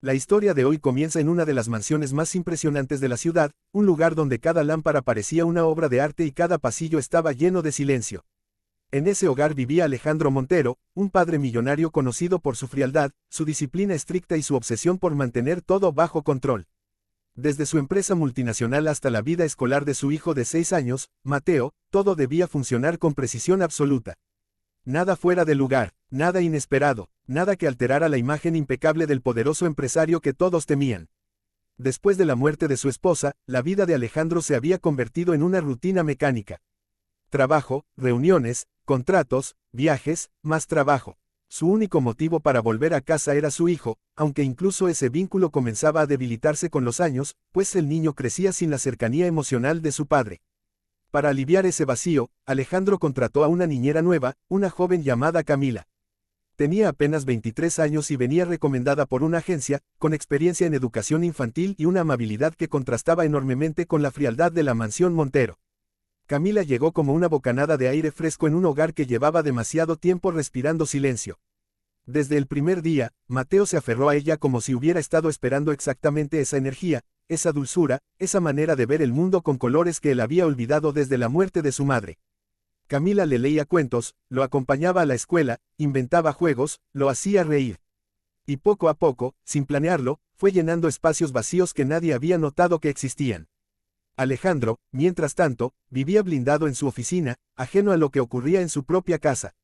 La historia de hoy comienza en una de las mansiones más impresionantes de la ciudad, un lugar donde cada lámpara parecía una obra de arte y cada pasillo estaba lleno de silencio. En ese hogar vivía Alejandro Montero, un padre millonario conocido por su frialdad, su disciplina estricta y su obsesión por mantener todo bajo control. Desde su empresa multinacional hasta la vida escolar de su hijo de 6 años, Mateo, todo debía funcionar con precisión absoluta. Nada fuera de lugar, nada inesperado, nada que alterara la imagen impecable del poderoso empresario que todos temían. Después de la muerte de su esposa, la vida de Alejandro se había convertido en una rutina mecánica. Trabajo, reuniones, contratos, viajes, más trabajo. Su único motivo para volver a casa era su hijo, aunque incluso ese vínculo comenzaba a debilitarse con los años, pues el niño crecía sin la cercanía emocional de su padre. Para aliviar ese vacío, Alejandro contrató a una niñera nueva, una joven llamada Camila. Tenía apenas 23 años y venía recomendada por una agencia, con experiencia en educación infantil y una amabilidad que contrastaba enormemente con la frialdad de la mansión Montero. Camila llegó como una bocanada de aire fresco en un hogar que llevaba demasiado tiempo respirando silencio. Desde el primer día, Mateo se aferró a ella como si hubiera estado esperando exactamente esa energía, esa dulzura, esa manera de ver el mundo con colores que él había olvidado desde la muerte de su madre. Camila le leía cuentos, lo acompañaba a la escuela, inventaba juegos, lo hacía reír. Y poco a poco, sin planearlo, fue llenando espacios vacíos que nadie había notado que existían. Alejandro, mientras tanto, vivía blindado en su oficina, ajeno a lo que ocurría en su propia casa.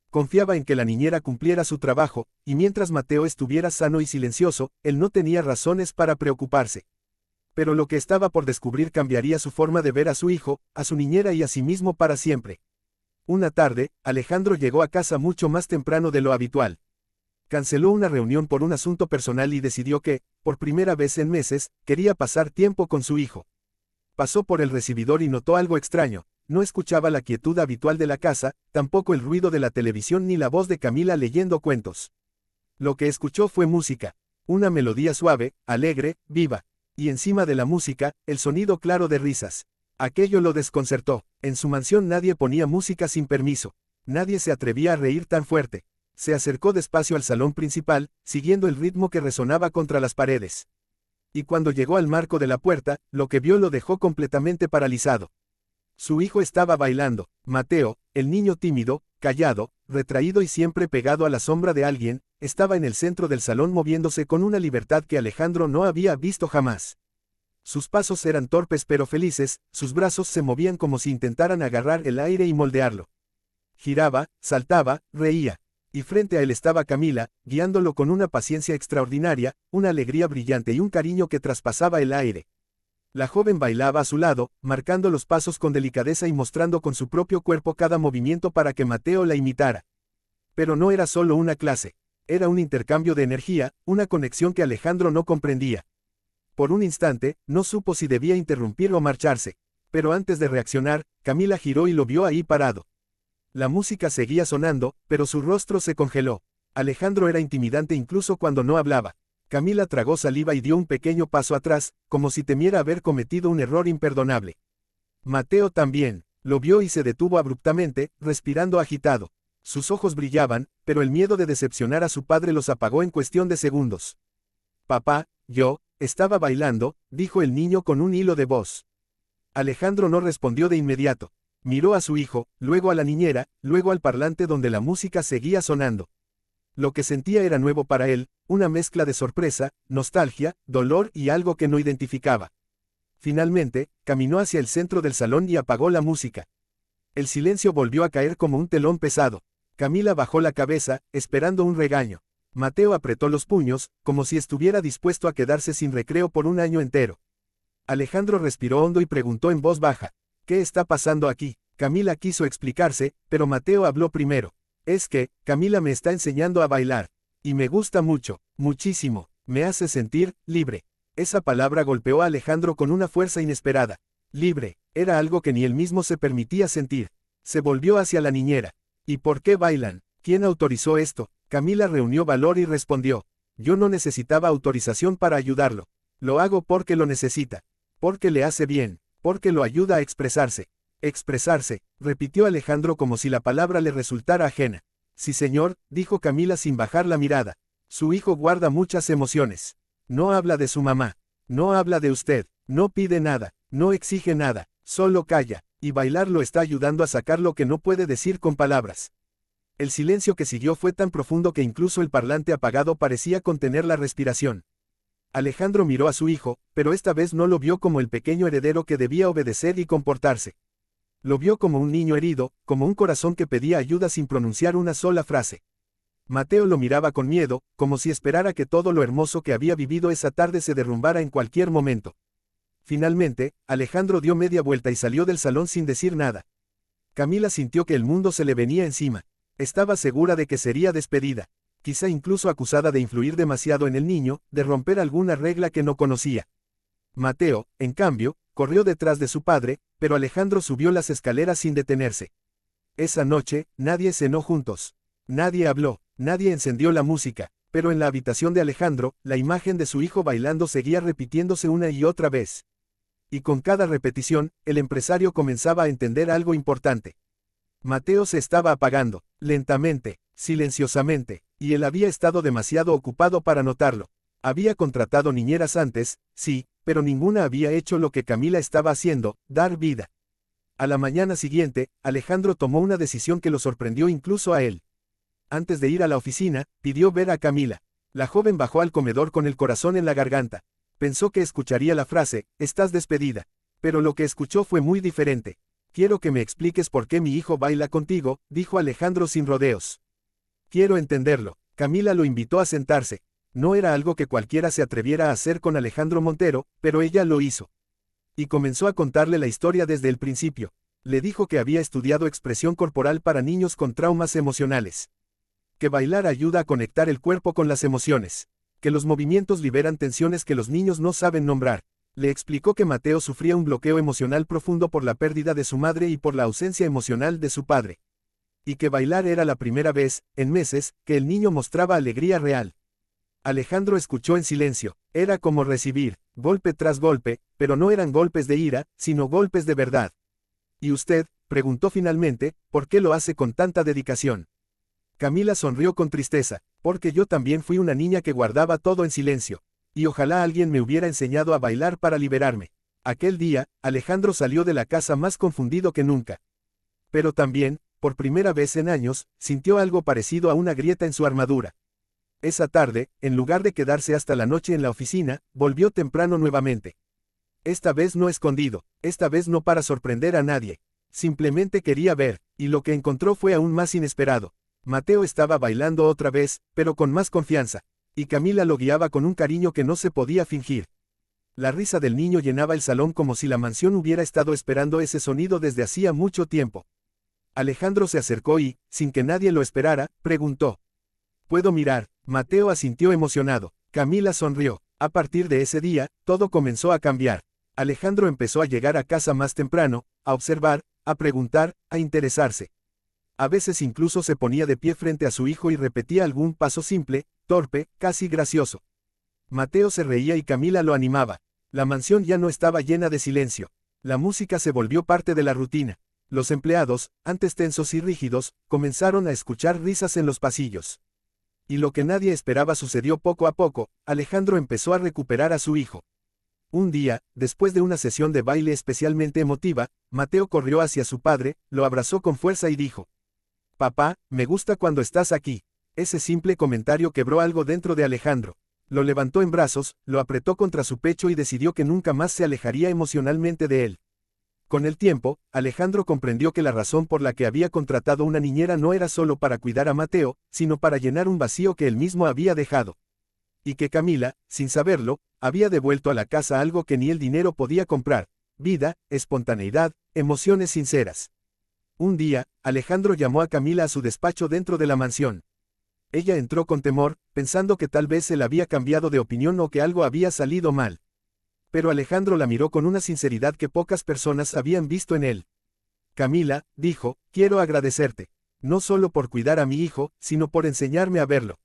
Confiaba en que la niñera cumpliera su trabajo, y mientras Mateo estuviera sano y silencioso, él no tenía razones para preocuparse. Pero lo que estaba por descubrir cambiaría su forma de ver a su hijo, a su niñera y a sí mismo para siempre. Una tarde, Alejandro llegó a casa mucho más temprano de lo habitual. Canceló una reunión por un asunto personal y decidió que, por primera vez en meses, quería pasar tiempo con su hijo. Pasó por el recibidor y notó algo extraño. No escuchaba la quietud habitual de la casa, tampoco el ruido de la televisión ni la voz de Camila leyendo cuentos. Lo que escuchó fue música. Una melodía suave, alegre, viva. Y encima de la música, el sonido claro de risas. Aquello lo desconcertó. En su mansión nadie ponía música sin permiso. Nadie se atrevía a reír tan fuerte. Se acercó despacio al salón principal, siguiendo el ritmo que resonaba contra las paredes. Y cuando llegó al marco de la puerta, lo que vio lo dejó completamente paralizado. Su hijo estaba bailando. Mateo, el niño tímido, callado, retraído y siempre pegado a la sombra de alguien, estaba en el centro del salón moviéndose con una libertad que Alejandro no había visto jamás. Sus pasos eran torpes pero felices, sus brazos se movían como si intentaran agarrar el aire y moldearlo. Giraba, saltaba, reía. Y frente a él estaba Camila, guiándolo con una paciencia extraordinaria, una alegría brillante y un cariño que traspasaba el aire. La joven bailaba a su lado, marcando los pasos con delicadeza y mostrando con su propio cuerpo cada movimiento para que Mateo la imitara. Pero no era solo una clase. Era un intercambio de energía, una conexión que Alejandro no comprendía. Por un instante, no supo si debía interrumpir o marcharse. Pero antes de reaccionar, Camila giró y lo vio ahí parado. La música seguía sonando, pero su rostro se congeló. Alejandro era intimidante incluso cuando no hablaba. Camila tragó saliva y dio un pequeño paso atrás, como si temiera haber cometido un error imperdonable. Mateo también, lo vio y se detuvo abruptamente, respirando agitado. Sus ojos brillaban, pero el miedo de decepcionar a su padre los apagó en cuestión de segundos. Papá, yo, estaba bailando, dijo el niño con un hilo de voz. Alejandro no respondió de inmediato. Miró a su hijo, luego a la niñera, luego al parlante donde la música seguía sonando. Lo que sentía era nuevo para él, una mezcla de sorpresa, nostalgia, dolor y algo que no identificaba. Finalmente, caminó hacia el centro del salón y apagó la música. El silencio volvió a caer como un telón pesado. Camila bajó la cabeza, esperando un regaño. Mateo apretó los puños, como si estuviera dispuesto a quedarse sin recreo por un año entero. Alejandro respiró hondo y preguntó en voz baja. ¿Qué está pasando aquí? Camila quiso explicarse, pero Mateo habló primero. Es que, Camila me está enseñando a bailar. Y me gusta mucho, muchísimo, me hace sentir libre. Esa palabra golpeó a Alejandro con una fuerza inesperada. Libre, era algo que ni él mismo se permitía sentir. Se volvió hacia la niñera. ¿Y por qué bailan? ¿Quién autorizó esto? Camila reunió valor y respondió. Yo no necesitaba autorización para ayudarlo. Lo hago porque lo necesita. Porque le hace bien. Porque lo ayuda a expresarse. Expresarse, repitió Alejandro como si la palabra le resultara ajena. Sí señor, dijo Camila sin bajar la mirada. Su hijo guarda muchas emociones. No habla de su mamá. No habla de usted. No pide nada. No exige nada. Solo calla. Y bailar lo está ayudando a sacar lo que no puede decir con palabras. El silencio que siguió fue tan profundo que incluso el parlante apagado parecía contener la respiración. Alejandro miró a su hijo, pero esta vez no lo vio como el pequeño heredero que debía obedecer y comportarse. Lo vio como un niño herido, como un corazón que pedía ayuda sin pronunciar una sola frase. Mateo lo miraba con miedo, como si esperara que todo lo hermoso que había vivido esa tarde se derrumbara en cualquier momento. Finalmente, Alejandro dio media vuelta y salió del salón sin decir nada. Camila sintió que el mundo se le venía encima. Estaba segura de que sería despedida, quizá incluso acusada de influir demasiado en el niño, de romper alguna regla que no conocía. Mateo, en cambio, corrió detrás de su padre, pero Alejandro subió las escaleras sin detenerse. Esa noche, nadie cenó juntos. Nadie habló, nadie encendió la música, pero en la habitación de Alejandro, la imagen de su hijo bailando seguía repitiéndose una y otra vez. Y con cada repetición, el empresario comenzaba a entender algo importante. Mateo se estaba apagando, lentamente, silenciosamente, y él había estado demasiado ocupado para notarlo. Había contratado niñeras antes, sí, pero ninguna había hecho lo que Camila estaba haciendo, dar vida. A la mañana siguiente, Alejandro tomó una decisión que lo sorprendió incluso a él. Antes de ir a la oficina, pidió ver a Camila. La joven bajó al comedor con el corazón en la garganta. Pensó que escucharía la frase, "Estás despedida". Pero lo que escuchó fue muy diferente. «Quiero que me expliques por qué mi hijo baila contigo», dijo Alejandro sin rodeos. «Quiero entenderlo». Camila lo invitó a sentarse. No era algo que cualquiera se atreviera a hacer con Alejandro Montero, pero ella lo hizo. Y comenzó a contarle la historia desde el principio. Le dijo que había estudiado expresión corporal para niños con traumas emocionales. Que bailar ayuda a conectar el cuerpo con las emociones. Que los movimientos liberan tensiones que los niños no saben nombrar. Le explicó que Mateo sufría un bloqueo emocional profundo por la pérdida de su madre y por la ausencia emocional de su padre. Y que bailar era la primera vez, en meses, que el niño mostraba alegría real. Alejandro escuchó en silencio. Era como recibir, golpe tras golpe, pero no eran golpes de ira, sino golpes de verdad. ¿Y usted?, preguntó finalmente, ¿por qué lo hace con tanta dedicación? Camila sonrió con tristeza, porque yo también fui una niña que guardaba todo en silencio. Y ojalá alguien me hubiera enseñado a bailar para liberarme. Aquel día, Alejandro salió de la casa más confundido que nunca. Pero también, por primera vez en años, sintió algo parecido a una grieta en su armadura. Esa tarde, en lugar de quedarse hasta la noche en la oficina, volvió temprano nuevamente. Esta vez no escondido, esta vez no para sorprender a nadie. Simplemente quería ver, y lo que encontró fue aún más inesperado. Mateo estaba bailando otra vez, pero con más confianza. Y Camila lo guiaba con un cariño que no se podía fingir. La risa del niño llenaba el salón como si la mansión hubiera estado esperando ese sonido desde hacía mucho tiempo. Alejandro se acercó y, sin que nadie lo esperara, preguntó. ¿Puedo mirar? Mateo asintió emocionado. Camila sonrió. A partir de ese día, todo comenzó a cambiar. Alejandro empezó a llegar a casa más temprano, a observar, a preguntar, a interesarse. A veces incluso se ponía de pie frente a su hijo y repetía algún paso simple, torpe, casi gracioso. Mateo se reía y Camila lo animaba. La mansión ya no estaba llena de silencio. La música se volvió parte de la rutina. Los empleados, antes tensos y rígidos, comenzaron a escuchar risas en los pasillos. Y lo que nadie esperaba sucedió poco a poco. Alejandro empezó a recuperar a su hijo. Un día, después de una sesión de baile especialmente emotiva, Mateo corrió hacia su padre, lo abrazó con fuerza y dijo: «Papá, me gusta cuando estás aquí». Ese simple comentario quebró algo dentro de Alejandro. Lo levantó en brazos, lo apretó contra su pecho y decidió que nunca más se alejaría emocionalmente de él. Con el tiempo, Alejandro comprendió que la razón por la que había contratado una niñera no era solo para cuidar a Mateo, sino para llenar un vacío que él mismo había dejado. Y que Camila, sin saberlo, había devuelto a la casa algo que ni el dinero podía comprar: vida, espontaneidad, emociones sinceras. Un día, Alejandro llamó a Camila a su despacho dentro de la mansión. Ella entró con temor, pensando que tal vez él había cambiado de opinión o que algo había salido mal. Pero Alejandro la miró con una sinceridad que pocas personas habían visto en él. «Camila», dijo, «quiero agradecerte. No solo por cuidar a mi hijo, sino por enseñarme a verlo.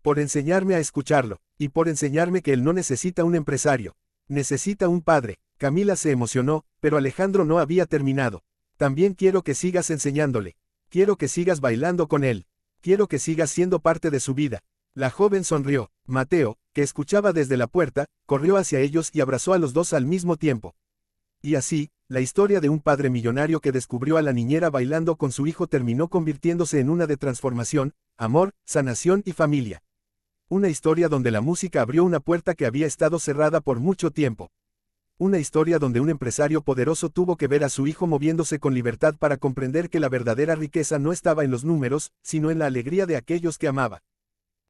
Por enseñarme a escucharlo, y por enseñarme que él no necesita un empresario. Necesita un padre». Camila se emocionó, pero Alejandro no había terminado. «También quiero que sigas enseñándole. Quiero que sigas bailando con él. Quiero que sigas siendo parte de su vida. La joven sonrió. Mateo, que escuchaba desde la puerta, corrió hacia ellos y abrazó a los dos al mismo tiempo. Y así, la historia de un padre millonario que descubrió a la niñera bailando con su hijo terminó convirtiéndose en una de transformación, amor, sanación y familia. Una historia donde la música abrió una puerta que había estado cerrada por mucho tiempo. Una historia donde un empresario poderoso tuvo que ver a su hijo moviéndose con libertad para comprender que la verdadera riqueza no estaba en los números, sino en la alegría de aquellos que amaba.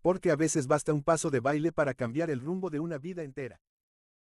Porque a veces basta un paso de baile para cambiar el rumbo de una vida entera.